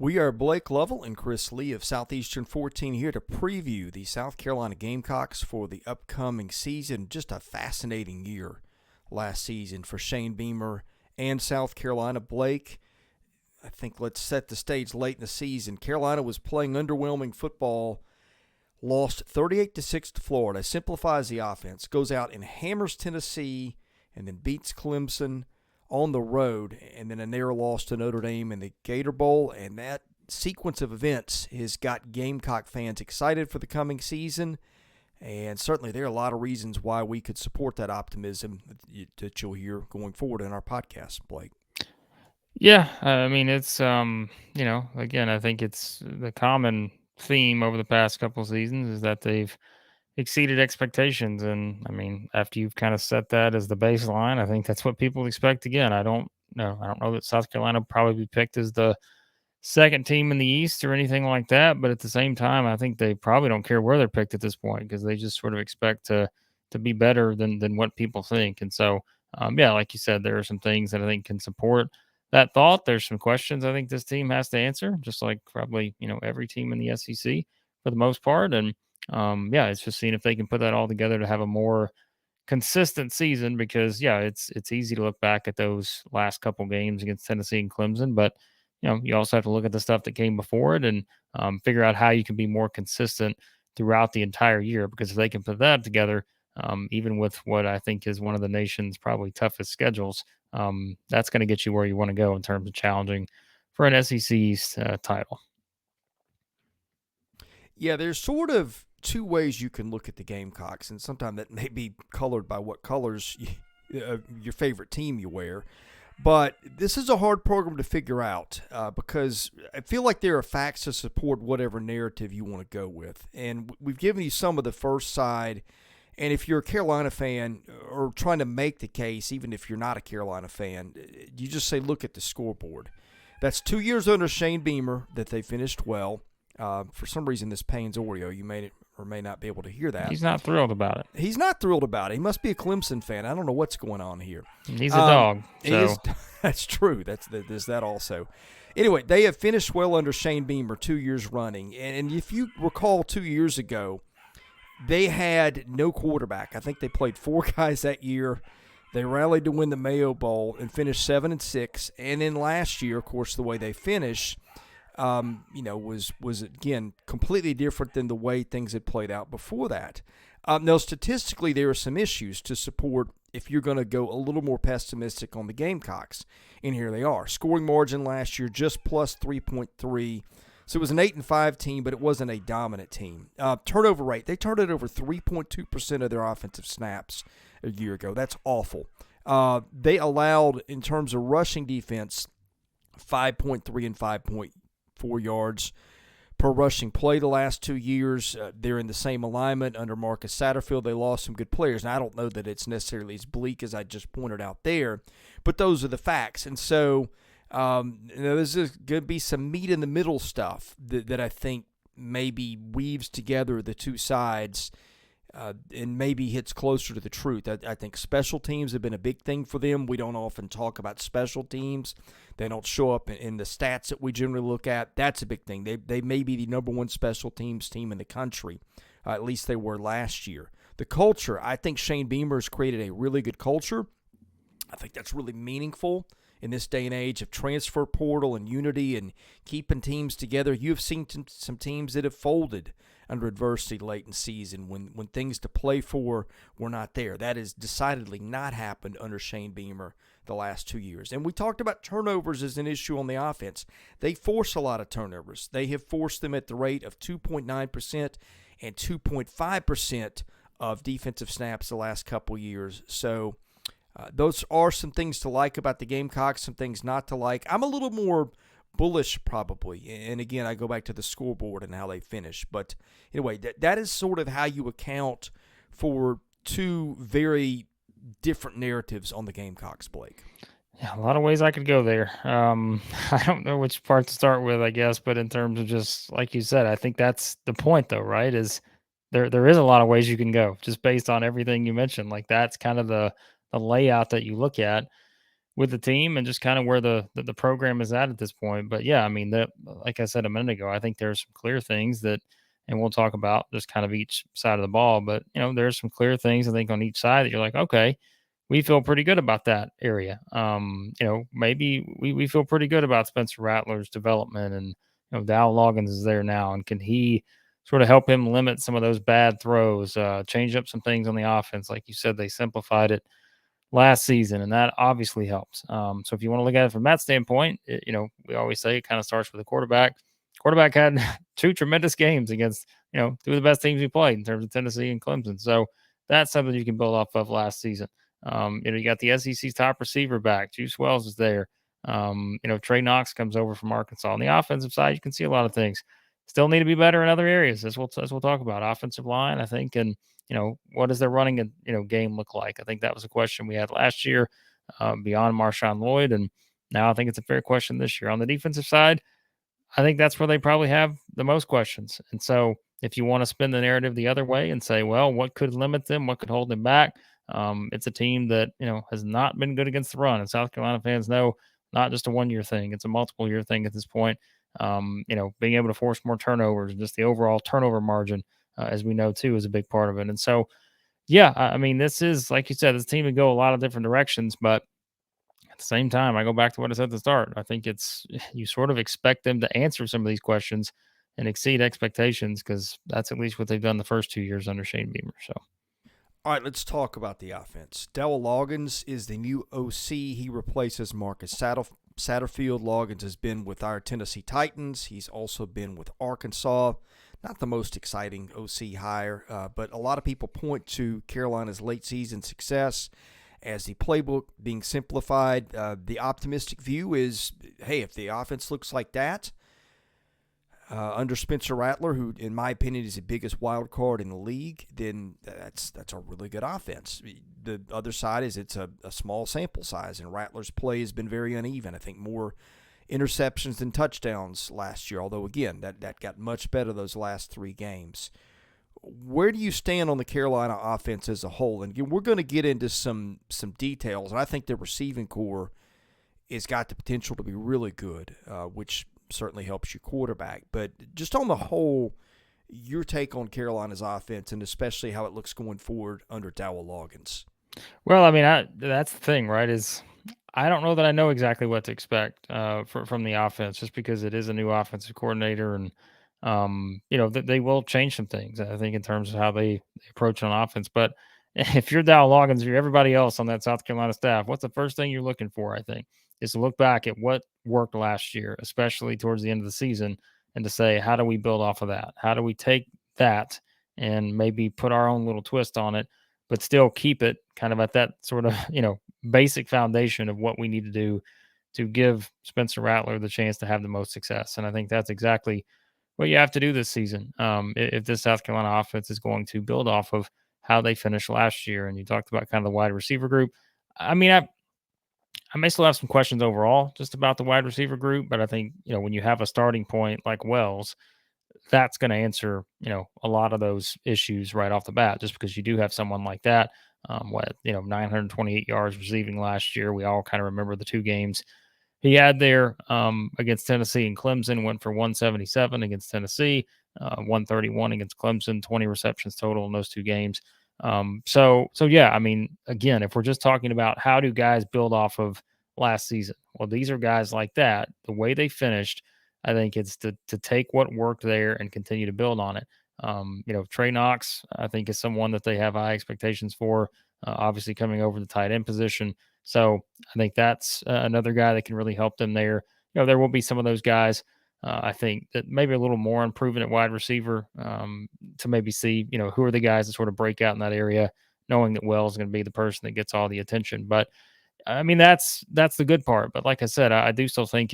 We are Blake Lovell and Chris Lee of Southeastern 14 here to preview the South Carolina Gamecocks for the upcoming season. Just a fascinating year last season for Shane Beamer and South Carolina. Blake, I think let's set the stage late in the season. Carolina was playing underwhelming football, lost 38-6 to Florida, simplifies the offense, goes out and hammers Tennessee, and then beats Clemson on the road, and then a narrow loss to Notre Dame in the Gator Bowl, and that sequence of events has got Gamecock fans excited for the coming season, and certainly there are a lot of reasons why we could support that optimism that you'll hear going forward in our podcast, Blake. Yeah, I mean, it's, again, I think it's the common theme over the past couple seasons is that they've exceeded expectations. And I mean, after you've kind of set that as the baseline, I think that's what people expect again. I don't know. I don't know that South Carolina will probably be picked as the second team in the East or anything like that. But at the same time, I think they probably don't care where they're picked at this point because they just sort of expect to be better than what people think. And so, yeah, like you said, there are some things that I think can support that thought. There's some questions I think this team has to answer, just like probably every team in the SEC for the most part. And yeah, it's just seeing if they can put that all together to have a more consistent season because yeah, it's easy to look back at those last couple games against Tennessee and Clemson, but you also have to look at the stuff that came before it and figure out how you can be more consistent throughout the entire year. Because if they can put that together, even with what I think is one of the nation's probably toughest schedules, that's going to get you where you want to go in terms of challenging for an SEC East title. Yeah, there's sort of two ways you can look at the Gamecocks, and sometimes that may be colored by what colors your favorite team you wear. But this is a hard program to figure out because I feel like there are facts to support whatever narrative you want to go with. And we've given you some of the first side. And if you're a Carolina fan or trying to make the case, even if you're not a Carolina fan, you just say, look at the scoreboard. That's 2 years under Shane Beamer that they finished well. For some reason, this pains audio. You may or may not be able to hear that. He's not thrilled about it. He's not thrilled about it. He must be a Clemson fan. I don't know what's going on here. He's a dog. So. That's true. There's that also. Anyway, they have finished well under Shane Beamer 2 years running. And if you recall 2 years ago, they had no quarterback. I think they played 4 guys that year. They rallied to win the Mayo Bowl and finished 7-6. And then last year, of course, the way they finished, was again completely different than the way things had played out before that. Now, statistically, there are some issues to support if you're going to go a little more pessimistic on the Gamecocks. And here they are. Scoring margin last year just plus 3.3. So it was an 8-5 team, but it wasn't a dominant team. Turnover rate, they turned it over 3.2% of their offensive snaps a year ago. That's awful. They allowed, in terms of rushing defense, 5.3 and 5.4 yards per rushing play the last 2 years. They're in the same alignment under Marcus Satterfield. They lost some good players. And I don't know that it's necessarily as bleak as I just pointed out there, but those are the facts. And so there's going to be some meat in the middle stuff that I think maybe weaves together the two sides and maybe hits closer to the truth. I think special teams have been a big thing for them. We don't often talk about special teams. They don't show up in the stats that we generally look at. That's a big thing. They may be the number one special teams team in the country. At least they were last year. The culture, I think Shane Beamer has created a really good culture. I think that's really meaningful in this day and age of transfer portal and unity and keeping teams together. You've seen some teams that have folded under adversity late in season when things to play for were not there. That has decidedly not happened under Shane Beamer the last 2 years. And we talked about turnovers as an issue on the offense. They force a lot of turnovers. They have forced them at the rate of 2.9% and 2.5% of defensive snaps the last couple years. So those are some things to like about the Gamecocks, some things not to like. I'm a little more bullish probably. And again, I go back to the scoreboard and how they finish. But anyway, that is sort of how you account for two very different narratives on the Gamecocks, Blake. Yeah, a lot of ways I could go there. I don't know which part to start with, I guess, but in terms of just like you said, I think that's the point though, right? Is there is a lot of ways you can go just based on everything you mentioned. Like that's kind of the layout that you look at. with the team and just kind of where the program is at this point. But yeah, I mean, like I said a minute ago, I think there's some clear things that, and we'll talk about just kind of each side of the ball. But there's some clear things I think on each side that you're like, okay, we feel pretty good about that area. Maybe we feel pretty good about Spencer Rattler's development, and Dowell Loggains is there now, and can he sort of help him limit some of those bad throws, change up some things on the offense? Like you said, they simplified it last season, and that obviously helps. So if you want to look at it from that standpoint, we always say it kind of starts with the quarterback. Quarterback had two tremendous games against, two of the best teams we played in terms of Tennessee and Clemson. So that's something you can build off of last season. You got the SEC's top receiver back. Juice Wells is there. Trey Knox comes over from Arkansas. On the offensive side, you can see a lot of things. Still need to be better in other areas, as we'll talk about. Offensive line, I think, and what does their running game look like? I think that was a question we had last year, beyond Marshawn Lloyd, and now I think it's a fair question this year. On the defensive side, I think that's where they probably have the most questions. And so if you want to spin the narrative the other way and say, well, what could limit them? What could hold them back? It's a team that, has not been good against the run. And South Carolina fans know not just a 1-year thing, it's a multiple year thing at this point. Being able to force more turnovers, just the overall turnover margin, as we know too, is a big part of it. And so, yeah, I mean, this is, like you said, this team would go a lot of different directions, but at the same time, I go back to what I said at the start. I think it's you sort of expect them to answer some of these questions and exceed expectations, because that's at least what they've done the first 2 years under Shane Beamer. So, All right, let's talk about the offense. Dowell Loggains is the new OC. He replaces Marcus Satterfield. Loggains has been with our Tennessee Titans. He's also been with Arkansas. Not the most exciting OC hire, but a lot of people point to Carolina's late season success as the playbook being simplified. The optimistic view is, hey, if the offense looks like that, under Spencer Rattler, who in my opinion is the biggest wild card in the league, then that's a really good offense. The other side is it's a small sample size, and Rattler's play has been very uneven. I think more interceptions than touchdowns last year, although again that got much better those last 3 games. Where do you stand on the Carolina offense as a whole? And again, we're going to get into some details, and I think the receiving core has got the potential to be really good, which certainly helps your quarterback. But just on the whole, your take on Carolina's offense, and especially how it looks going forward under Dowell Loggains. well, I mean, that's the thing, right? Is I don't know that I know exactly what to expect from the offense, just because it is a new offensive coordinator, and they will change some things, I think, in terms of how they approach on offense. But if you're Dowell Loggains, or you're everybody else on that South Carolina staff, what's the first thing you're looking for? I think is to look back at what worked last year, especially towards the end of the season, and to say, how do we build off of that? How do we take that and maybe put our own little twist on it, but still keep it kind of at that sort of basic foundation of what we need to do to give Spencer Rattler the chance to have the most success. And I think that's exactly what you have to do this season. If this South Carolina offense is going to build off of how they finished last year. And you talked about kind of the wide receiver group. I mean, I may still have some questions overall just about the wide receiver group, but I think, when you have a starting point like Wells, that's going to answer, a lot of those issues right off the bat, just because you do have someone like that. 928 yards receiving last year. We all kind of remember the 2 games he had there against Tennessee and Clemson. Went for 177 against Tennessee, 131 against Clemson, 20 receptions total in those 2 games. So yeah, I mean, again, if we're just talking about how do guys build off of last season, well, these are guys like that. The way they finished, I think it's to take what worked there and continue to build on it. Trey Knox, I think, is someone that they have high expectations for, obviously coming over the tight end position. So I think that's another guy that can really help them there. There will be some of those guys, I think, that maybe a little more improvement at wide receiver, to maybe see, who are the guys that sort of break out in that area, knowing that Wells is going to be the person that gets all the attention. But I mean, that's the good part. But like I said, I do still think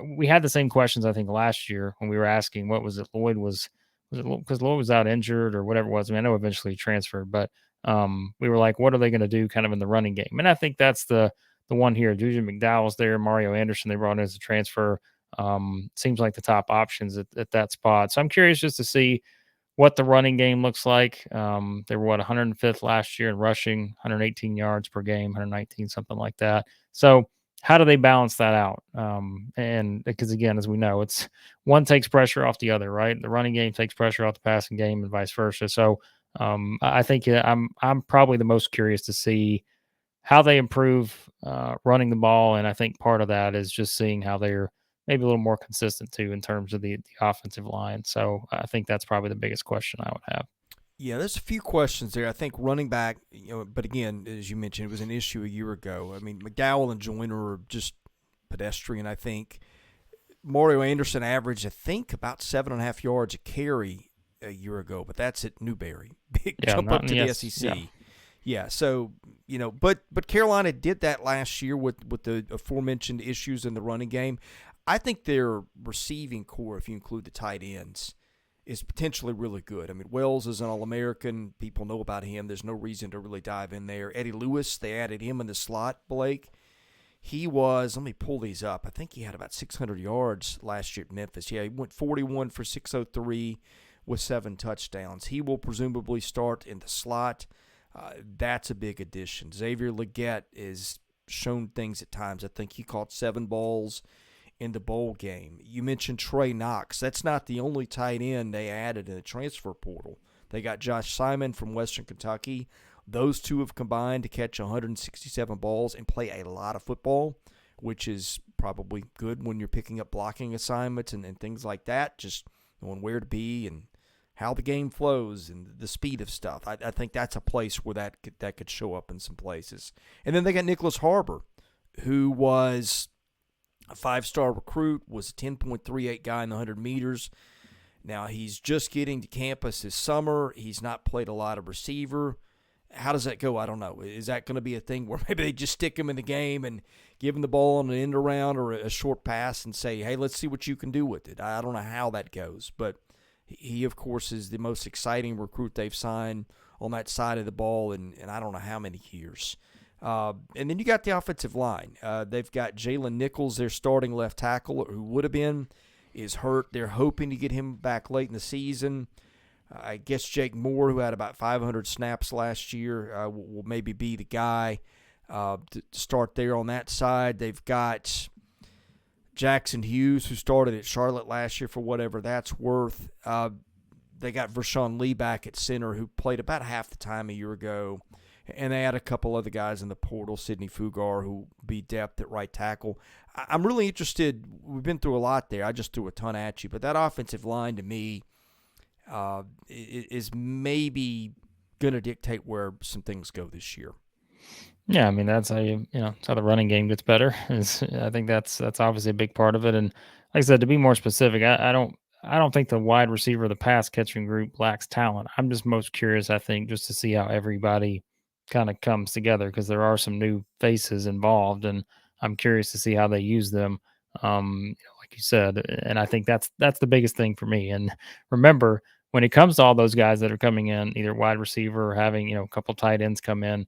we had the same questions, I think, last year when we were asking what was it Lloyd was it because Lloyd was out injured or whatever it was. I mean, I know eventually he transferred, but we were like, what are they going to do kind of in the running game? And I think that's the one here. JuJu McDowell's there, Mario Anderson they brought in as a transfer. Seems like the top options at that spot. So I'm curious just to see what the running game looks like. They were 105th last year in rushing, 118 yards per game, 119, something like that. So how do they balance that out? And because again, as we know, it's one takes pressure off the other, right? The running game takes pressure off the passing game, and vice versa. So I think I'm probably the most curious to see how they improve running the ball, and I think part of that is just seeing how they're maybe a little more consistent too in terms of the offensive line. So I think that's probably the biggest question I would have. Yeah, there's a few questions there. I think running back, but again, as you mentioned, it was an issue a year ago. I mean, McDowell and Joyner are just pedestrian. I think Mario Anderson averaged, I think, about 7.5 yards a carry a year ago, but that's at Newberry. Big jump up to the SEC. Yeah, so but Carolina did that last year with the aforementioned issues in the running game. I think their receiving core, if you include the tight ends, is potentially really good. I mean, Wells is an All-American. People know about him. There's no reason to really dive in there. Eddie Lewis, they added him in the slot, Blake. He was, let me pull these up. I think he had about 600 yards last year at Memphis. Yeah, he went 41 for 603 with 7 touchdowns. He will presumably start in the slot. That's a big addition. Xavier Legette has shown things at times. I think he caught 7 balls in the bowl game. You mentioned Trey Knox. That's not the only tight end they added in the transfer portal. They got Josh Simon from Western Kentucky. Those two have combined to catch 167 balls and play a lot of football, which is probably good when you're picking up blocking assignments and things like that, just knowing where to be and how the game flows and the speed of stuff. I think that's a place where that could show up in some places. And then they got Nicholas Harbor, who was a 5-star recruit, was a 10.38 guy in the 100 meters. Now he's just getting to campus this summer. He's not played a lot of receiver. How does that go? I don't know. Is that going to be a thing where maybe they just stick him in the game and give him the ball on an end around or a short pass and say, hey, let's see what you can do with it? I don't know how that goes, but he, of course, is the most exciting recruit they've signed on that side of the ball in I don't know how many years. And then you got the offensive line. They've got Jalen Nichols, their starting left tackle, who would have been, is hurt. They're hoping to get him back late in the season. I guess Jake Moore, who had about 500 snaps last year, will maybe be the guy to start there on that side. They've got Jackson Hughes, who started at Charlotte last year for whatever that's worth. They got Vershawn Lee back at center, who played about half the time a year ago. And they had a couple other guys in the portal, Sidney Fugar, who will be depth at right tackle. I'm really interested. We've been through a lot there. I just threw a ton at you. But that offensive line, to me, is maybe going to dictate where some things go this year. Yeah, I mean that's how it's how the running game gets better. I think that's obviously a big part of it. And like I said, to be more specific, I don't think the wide receiver, the pass catching group lacks talent. I'm just most curious, I think, just to see how everybody kind of comes together because there are some new faces involved, and I'm curious to see how they use them. Like you said, and I think that's the biggest thing for me. And remember, when it comes to all those guys that are coming in, either wide receiver or having a couple tight ends come in,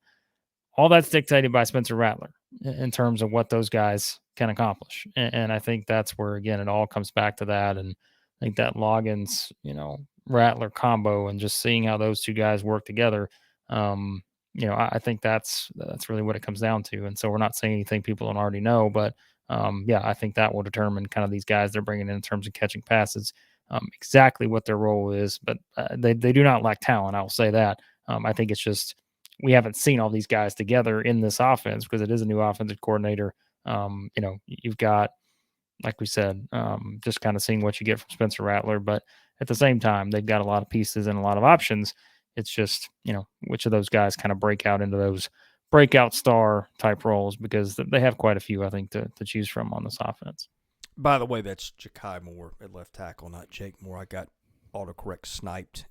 all that's dictated by Spencer Rattler in terms of what those guys can accomplish. And I think that's where, again, it all comes back to that. And I think that Loggains, Rattler combo and just seeing how those two guys work together, I think that's really what it comes down to. And so we're not saying anything people don't already know, but I think that will determine kind of these guys they're bringing in terms of catching passes, exactly what their role is. But they do not lack talent. I will say that. I think it's just, we haven't seen all these guys together in this offense because it is a new offensive coordinator. You've got, like we said, just kind of seeing what you get from Spencer Rattler. But at the same time, they've got a lot of pieces and a lot of options. It's just, which of those guys kind of break out into those breakout star type roles because they have quite a few, I think, to choose from on this offense. By the way, that's Ja'Kai Moore at left tackle, not Jake Moore. I got autocorrect sniped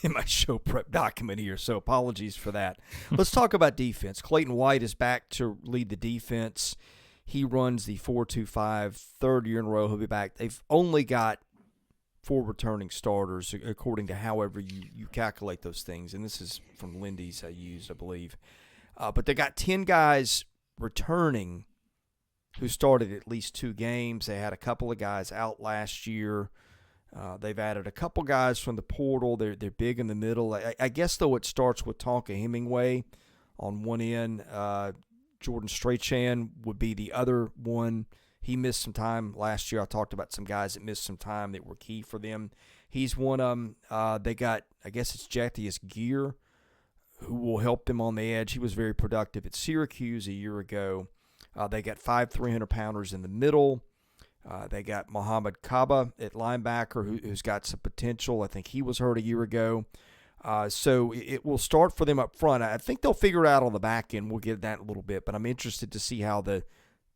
in my show prep document here, so apologies for that. Let's talk about defense. Clayton White is back to lead the defense. He runs the 4-2-5, third year in a row. He'll be back. They've only got 4 returning starters, according to however you calculate those things, and this is from Lindy's I used, I believe. But they got 10 guys returning who started at least 2 games. They had a couple of guys out last year. They've added a couple guys from the portal. They're big in the middle. I guess, though, it starts with Tonka Hemingway on one end. Jordan Strachan would be the other one. He missed some time last year. I talked about some guys that missed some time that were key for them. He's one of them. They got, I guess it's Jathius Gear, who will help them on the edge. He was very productive at Syracuse a year ago. They got 5 300-pounders in the middle. They got Muhammad Kaba at linebacker, who's got some potential. I think he was hurt a year ago. So it will start for them up front. I think they'll figure it out on the back end. We'll get that in a little bit, but I'm interested to see how the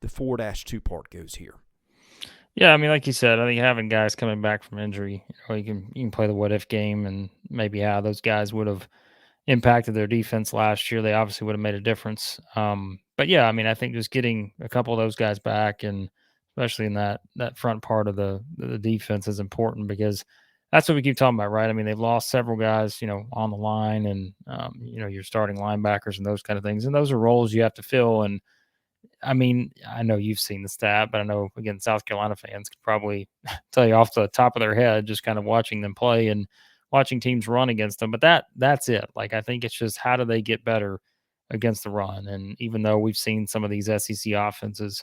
4-2 part goes here. Yeah, I mean, like you said, I think having guys coming back from injury, you can play the what if game and maybe how those guys would have impacted their defense last year. They obviously would have made a difference. But yeah, I mean, I think just getting a couple of those guys back, and especially in that front part of the defense, is important because that's what we keep talking about, right? I mean, they've lost several guys, on the line, and your starting linebackers and those kind of things, and those are roles you have to fill. And I mean, I know you've seen the stat, but I know, again, South Carolina fans could probably tell you off the top of their head just kind of watching them play and watching teams run against them. But that's it. Like, I think it's just how do they get better against the run? And even though we've seen some of these SEC offenses,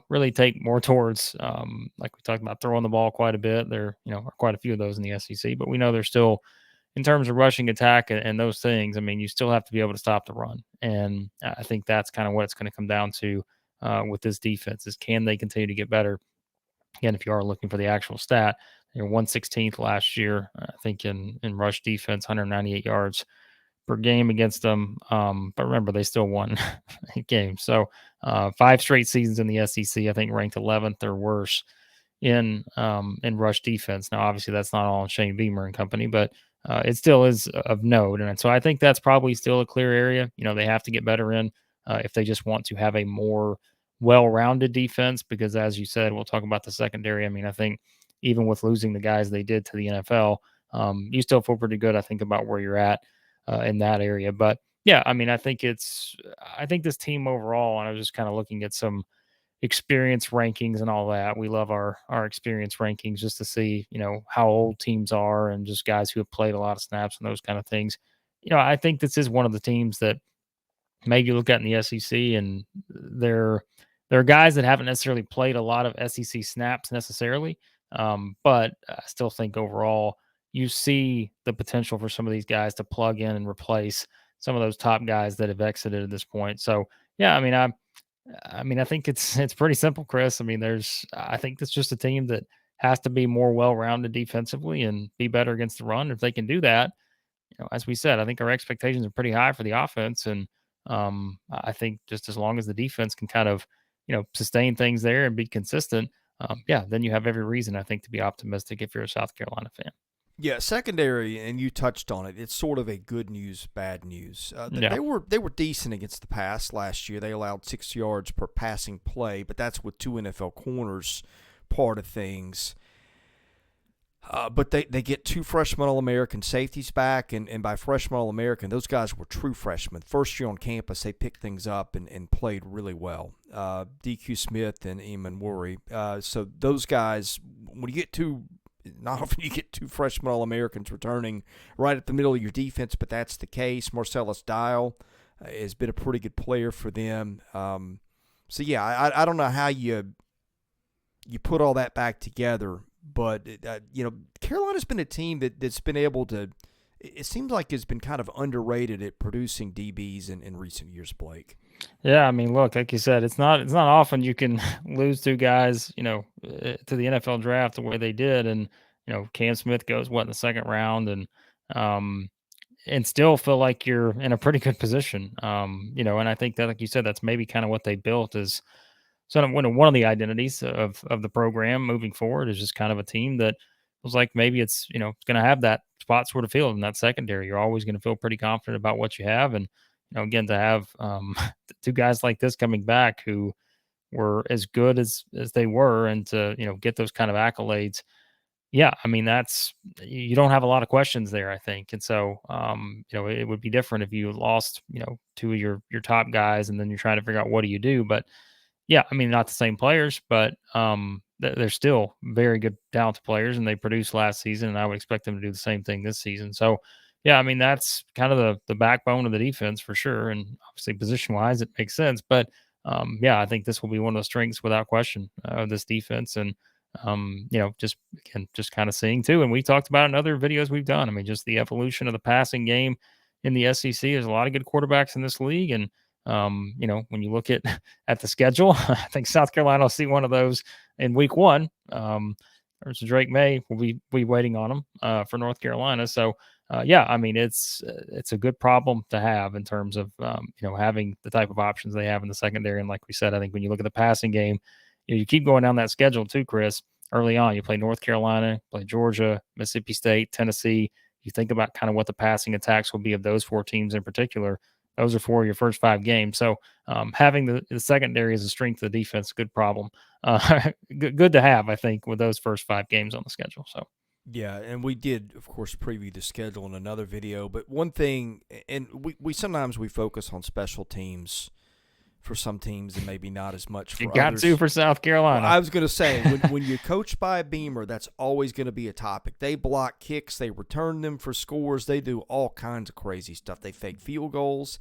really take more towards, like we talked about, throwing the ball quite a bit. There, are quite a few of those in the SEC, but we know they're still, in terms of rushing attack and those things, I mean, you still have to be able to stop the run. And I think that's kind of what it's going to come down to with this defense is, can they continue to get better? Again, if you are looking for the actual stat, they're 116th last year, I think, in rush defense, 198 yards per game against them. But remember, they still won games. So 5 straight seasons in the SEC, I think, ranked 11th or worse in rush defense. Now, obviously, that's not all Shane Beamer and company, but it still is of note. And so I think that's probably still a clear area. They have to get better in if they just want to have a more well-rounded defense, because as you said, we'll talk about the secondary. I mean, I think even with losing the guys they did to the NFL, you still feel pretty good, I think, about where you're at in that area. But yeah, I mean, I think this team overall, and I was just kind of looking at some experience rankings and all that. We love our experience rankings just to see, how old teams are and just guys who have played a lot of snaps and those kind of things. I think this is one of the teams that maybe you look at in the SEC, and there are guys that haven't necessarily played a lot of SEC snaps necessarily. But I still think overall you see the potential for some of these guys to plug in and replace some of those top guys that have exited at this point. So yeah, I think it's pretty simple, Chris. I mean, I think that's just a team that has to be more well-rounded defensively and be better against the run. If they can do that, as we said, I think our expectations are pretty high for the offense. And I think just as long as the defense can kind of, sustain things there and be consistent, then you have every reason, I think, to be optimistic if you're a South Carolina fan. Yeah, secondary, and you touched on it. It's sort of a good news, bad news. Yeah. They were decent against the pass last year. They allowed 6 yards per passing play, but that's with 2 NFL corners part of things. But they get 2 freshman All-American safeties back, and by freshman All-American, those guys were true freshmen. First year on campus, they picked things up and played really well. DQ Smith and Emmanwori. So those guys, when you get not often you get 2 freshman All-Americans returning right at the middle of your defense, but that's the case. Marcellus Dowell has been a pretty good player for them. So, yeah, I don't know how you put all that back together, but, Carolina's been a team that's been able to – it seems like it's been kind of underrated at producing DBs in recent years, Blake. Yeah, I mean, look, like you said, it's not often you can lose 2 guys, to the NFL draft the way they did, and Cam Smith goes in the second round, and still feel like you're in a pretty good position, and I think that, like you said, that's maybe kind of what they built is sort of one of the identities of the program moving forward is just kind of a team that was like maybe it's going to have that spot sort of field in that secondary. You're always going to feel pretty confident about what you have, and again, to have 2 guys like this coming back who were as good as they were, and to get those kind of accolades, yeah, I mean, that's, you don't have a lot of questions there, I think. And so it would be different if you lost 2 of your top guys, and then you're trying to figure out what do you do. But yeah, I mean, not the same players, but they're still very good, talented players, and they produced last season, and I would expect them to do the same thing this season. So, yeah, I mean, that's kind of the backbone of the defense for sure, and obviously position wise, it makes sense. But yeah, I think this will be one of the strengths without question of this defense, and just again, just kind of seeing too, and we talked about in other videos we've done. I mean, just the evolution of the passing game in the SEC. There's a lot of good quarterbacks in this league, and when you look at the schedule, I think South Carolina will see one of those in week one. There's Drake May. We'll be waiting on him for North Carolina. So yeah, I mean it's a good problem to have in terms of having the type of options they have in the secondary. And like we said, I think when you look at the passing game, you keep going down that schedule too, Chris. Early on, you play North Carolina, play Georgia, Mississippi State, Tennessee. You think about kind of what the passing attacks will be of those four teams in particular. Those are for your first 5 games. So having the secondary as a strength of the defense, good problem. Good to have, I think, with those first 5 games on the schedule. So Yeah, and we did, of course, preview the schedule in another video. But one thing, and we sometimes we focus on special teams for some teams and maybe not as much for you got others. to for South Carolina. Well, I was going to say, when you're coached by a Beamer, that's always going to be a topic. They block kicks. They return them for scores. They do all kinds of crazy stuff. They fake field goals.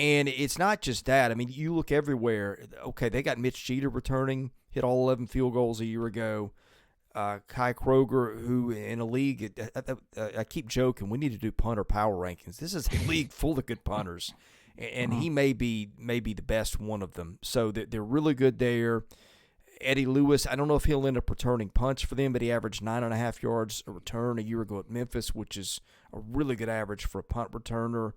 And it's not just that. I mean, you look everywhere. Okay, they got Mitch Jeter returning, hit all 11 field goals a year ago. Kai Kroger, who in a league, I keep joking, we need to do punter power rankings. This is a league full of good punters. And he may be the best one of them. So they're really good there. Eddie Lewis, I don't know if he'll end up returning punts for them, but he averaged 9.5 yards a return a year ago at Memphis, which is a really good average for a punt returner.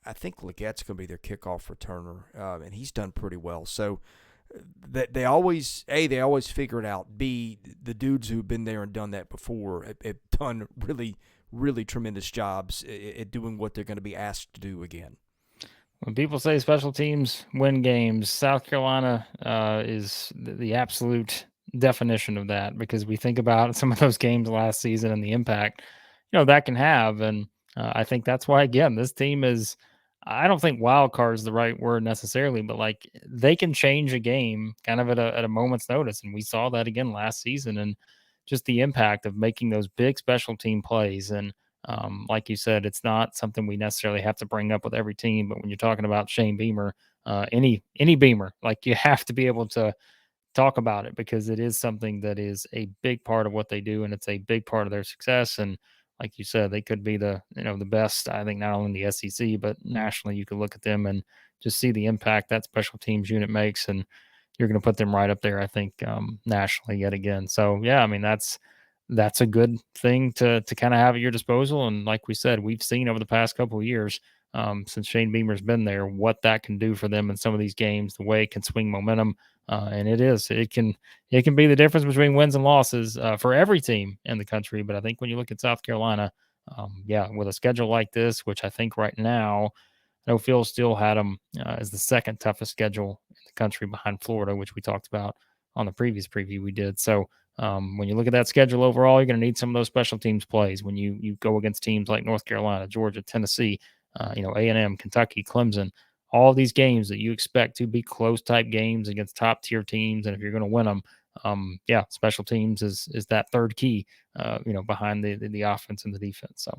I think Leggette's going to be their kickoff returner, and he's done pretty well. So they always figure it out. B, the dudes who've been there and done that before have done really, really tremendous jobs at doing what they're going to be asked to do again. When people say special teams win games, South Carolina is the absolute definition of that, because we think about some of those games last season and the impact, that can have. And I think that's why, again, this team is, I don't think wild card is the right word necessarily, but like they can change a game kind of at a moment's notice. And we saw that again last season, and just the impact of making those big special team plays. And like you said, it's not something we necessarily have to bring up with every team, but when you're talking about Shane Beamer, any Beamer, like you have to be able to talk about it, because it is something that is a big part of what they do, and it's a big part of their success. And like you said, they could be the best, I think, not only in the SEC but nationally. You could look at them and just see the impact that special teams unit makes, and you're going to put them right up there, I think, nationally yet again. So yeah, I mean that's a good thing to kind of have at your disposal. And like we said, we've seen over the past couple of years, since Shane Beamer's been there, what that can do for them in some of these games, the way it can swing momentum. And it can be the difference between wins and losses for every team in the country. But I think when you look at South Carolina, with a schedule like this, which I think right now, I know Phil still had them as the second toughest schedule in the country behind Florida, which we talked about on the previous preview we did. So when you look at that schedule overall, you're going to need some of those special teams plays when you go against teams like North Carolina, Georgia, Tennessee, A&M, Kentucky, Clemson, all these games that you expect to be close type games against top tier teams. And if you're going to win them, special teams is that third key, behind the offense and the defense. So.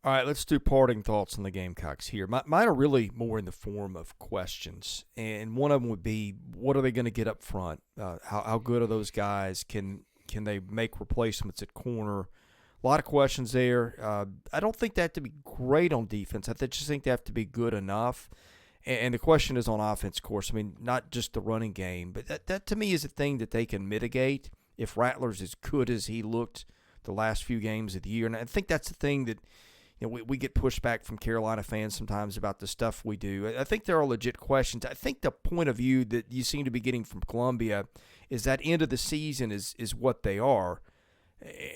All right, let's do parting thoughts on the Gamecocks here. Mine are really more in the form of questions, and one of them would be, what are they going to get up front? How good are those guys? Can they make replacements at corner? A lot of questions there. I don't think they have to be great on defense. I just think they have to be good enough. And the question is on offense, of course. I mean, not just the running game, but that to me is a thing that they can mitigate if Rattler's as good as he looked the last few games of the year. And I think that's the thing that we get pushback from Carolina fans sometimes about the stuff we do. I think there are legit questions. I think the point of view that you seem to be getting from Columbia is that end of the season is what they are.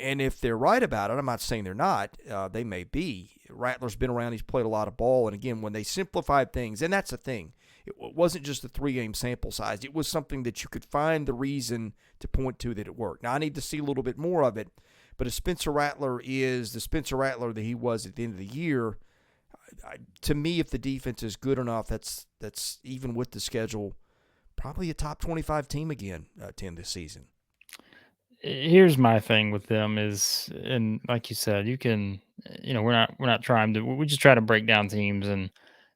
And if they're right about it, I'm not saying they're not. They may be. Rattler's been around. He's played a lot of ball. And, again, when they simplified things, and that's the thing, it wasn't just a 3-game sample size. It was something that you could find the reason to point to that it worked. Now, I need to see a little bit more of it. But if Spencer Rattler is the Spencer Rattler that he was at the end of the year, to me, if the defense is good enough, that's even with the schedule, probably a top 25 team again to end this season. Here's my thing with them is, and like you said, you can, we're not trying to, we just try to break down teams and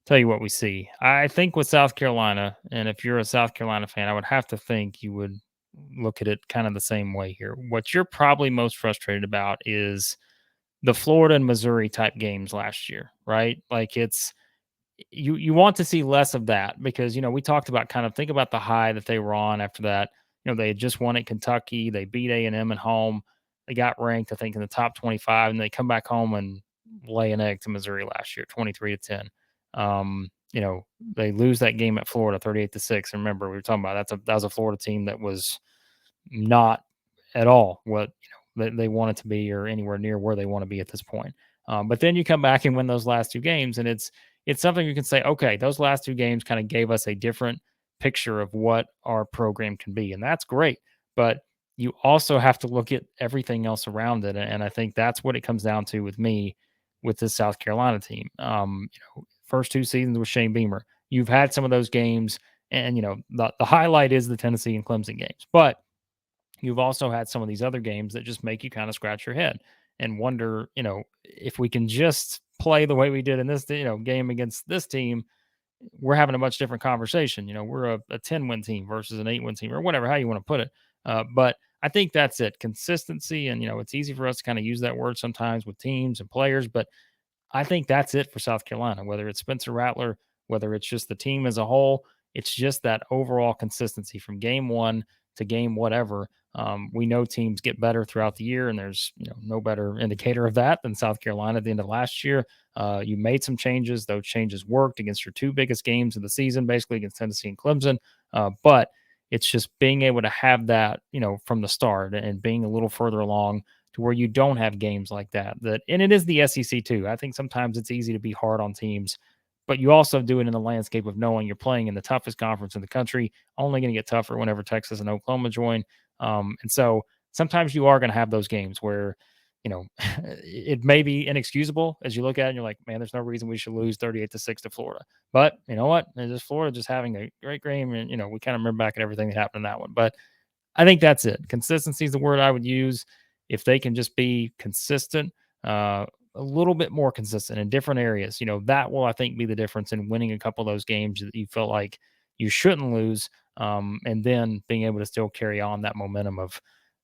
tell you what we see. I think with South Carolina, and if you're a South Carolina fan, I would have to think you would look at it kind of the same way here. What you're probably most frustrated about is the Florida and Missouri type games last year, right? Like you want to see less of that because we talked about, kind of think about the high that they were on after that. They had just won at Kentucky, they beat A&M at home, they got ranked I think in the top 25, and they come back home and lay an egg to Missouri last year, 23-10. They lose that game at Florida 38-6. Remember, we were talking about that was a Florida team that was not at all what they wanted to be or anywhere near where they want to be at this point. But then you come back and win those last two games, and it's something you can say, okay, those last two games kind of gave us a different picture of what our program can be, and that's great. But you also have to look at everything else around it, and I think that's what it comes down to with me with this South Carolina team. First two seasons with Shane Beamer, you've had some of those games, and the highlight is the Tennessee and Clemson games, but you've also had some of these other games that just make you kind of scratch your head and wonder, if we can just play the way we did in this, game against this team, we're having a much different conversation. We're a 10-win team versus an 8-win team or whatever, how you want to put it. But I think that's it. Consistency. And, it's easy for us to kind of use that word sometimes with teams and players, but I think that's it for South Carolina, whether it's Spencer Rattler, whether it's just the team as a whole. It's just that overall consistency from game one to game whatever. We know teams get better throughout the year, and there's no better indicator of that than South Carolina at the end of last year. You made some changes; those changes worked against your two biggest games of the season, basically against Tennessee and Clemson. But it's just being able to have that, from the start and being a little further along to where you don't have games like that. And it is the SEC too. I think sometimes it's easy to be hard on teams, but you also do it in the landscape of knowing you're playing in the toughest conference in the country, only going to get tougher whenever Texas and Oklahoma join. And so sometimes you are going to have those games where, it may be inexcusable as you look at it and you're like, man, there's no reason we should lose 38-6 to Florida. But you know what? It's just Florida just having a great game. And, we kind of remember back at everything that happened in that one. But I think that's it. Consistency is the word I would use. If they can just be consistent, a little bit more consistent in different areas, that will, I think, be the difference in winning a couple of those games that you felt like you shouldn't lose. And then being able to still carry on that momentum of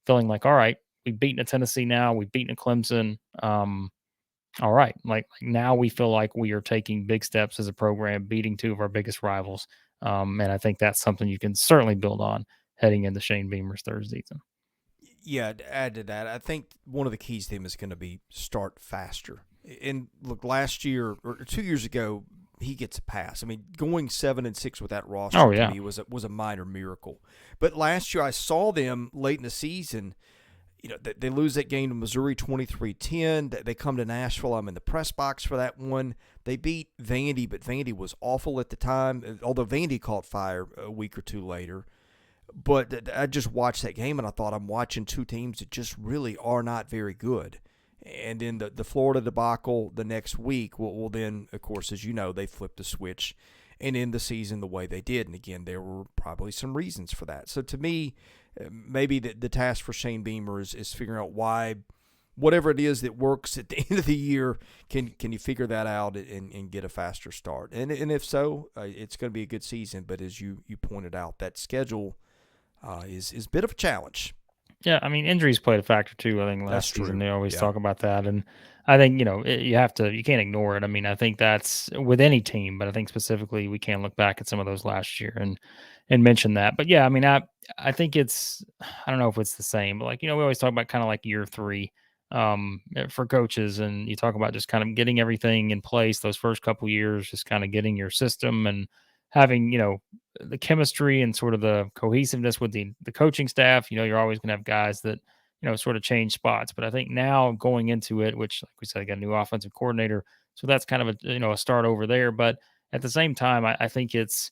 feeling like, all right, we've beaten a Tennessee now, we've beaten a Clemson. All right, like now we feel like we are taking big steps as a program, beating two of our biggest rivals. And I think that's something you can certainly build on heading into Shane Beamer's third season. Yeah, to add to that, I think one of the keys to him is going to be start faster. And look, last year or 2 years ago, he gets a pass. I mean, going 7-6 with that roster to me was a minor miracle. But last year, I saw them late in the season. They lose that game to Missouri 23-10. They come to Nashville. I'm in the press box for that one. They beat Vandy, but Vandy was awful at the time, although Vandy caught fire a week or two later. But I just watched that game, and I thought I'm watching two teams that just really are not very good. And then the Florida debacle the next week, well, then, of course, as you know, they flipped the switch and end the season the way they did. And, again, there were probably some reasons for that. So, to me, maybe the task for Shane Beamer is figuring out why, whatever it is that works at the end of the year, can you figure that out and get a faster start? And if so, it's going to be a good season. But as you pointed out, that schedule is a bit of a challenge. Yeah, I mean, injuries played a factor too. I think last season they always talk about that, and I think you can't ignore it. I mean, I think that's with any team, but I think specifically we can look back at some of those last year and mention that. But yeah, I mean, I think I don't know if it's the same, but we always talk about kind of like year three for coaches, and you talk about just kind of getting everything in place those first couple years, just kind of getting your system and having the chemistry and sort of the cohesiveness with the coaching staff. You're always going to have guys that sort of change spots, but I think now going into it, which like we said, I got a new offensive coordinator, so that's kind of a start over there. But at the same time, I think it's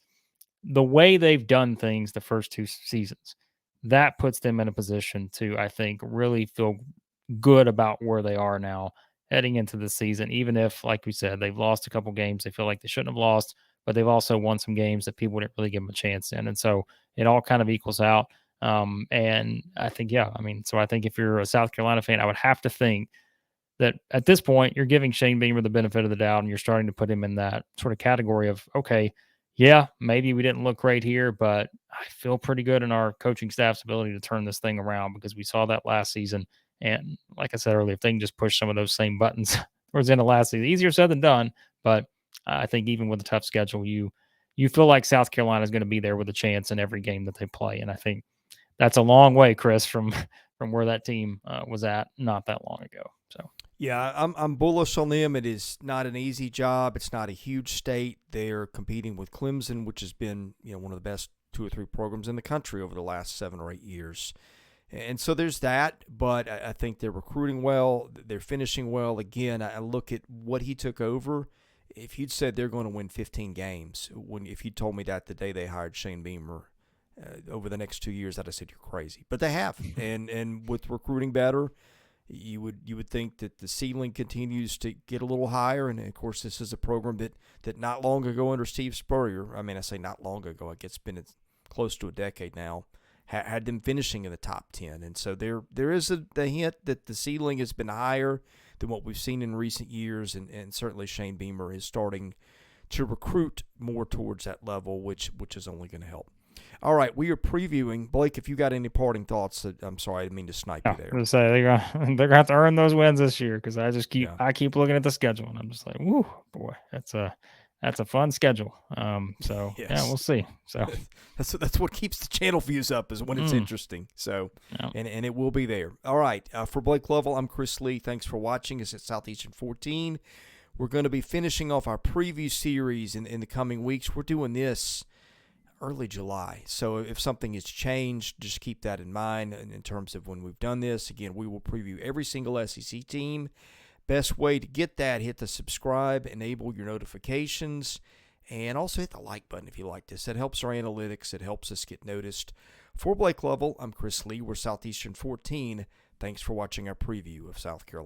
the way they've done things the first two seasons that puts them in a position to, I think, really feel good about where they are now heading into the season, even if, like we said, they've lost a couple games they feel like they shouldn't have lost. but they've also won some games that people didn't really give them a chance in. And so it all kind of equals out. And I think, so I think if you're a South Carolina fan, I would have to think that at this point you're giving Shane Beamer the benefit of the doubt and you're starting to put him in that sort of category of, okay, yeah, maybe we didn't look great here, but I feel pretty good in our coaching staff's ability to turn this thing around because we saw that last season. And like I said earlier, if they can just push some of those same buttons towards the end of last season, easier said than done. But I think even with a tough schedule, you feel like South Carolina is going to be there with a chance in every game that they play. And I think that's a long way, Chris, from where that team was at not that long ago. So. Yeah, I'm bullish on them. It is not an easy job. It's not a huge state. They're competing with Clemson, which has been one of the best 2 or 3 programs in the country over the last 7 or 8 years. And so there's that, but I think they're recruiting well. They're finishing well. Again, I look at what he took over. If you'd said they're going to win 15 games, if you told me that the day they hired Shane Beamer over the next 2 years, I'd have said you're crazy. But they have, and with recruiting better, you would think that the ceiling continues to get a little higher. And, of course, this is a program that not long ago under Steve Spurrier, I mean, I say not long ago, I guess it's been close to a decade now, had them finishing in the top 10. And so there is a hint that the ceiling has been higher than what we've seen in recent years. And certainly Shane Beamer is starting to recruit more towards that level, which is only going to help. All right, we are previewing. Blake, if you got any parting thoughts, I'm sorry, I didn't mean to snipe you there. I was going to say, they're going to have to earn those wins this year because I keep looking at the schedule, and I'm just like, whoo, boy, that's a fun schedule. So, yes. Yeah, we'll see. So that's what keeps the channel views up is when it's interesting. So, and it will be there. All right, for Blake Lovell, I'm Chris Lee. Thanks for watching us at Southeastern 14. We're going to be finishing off our preview series in the coming weeks. We're doing this early July. So if something has changed, just keep that in mind in terms of when we've done this. Again, we will preview every single SEC team. Best way to get that, hit the subscribe, enable your notifications, and also hit the like button if you like this. It helps our analytics. It helps us get noticed. For Blake Lovell, I'm Chris Lee. We're Southeastern 14. Thanks for watching our preview of South Carolina.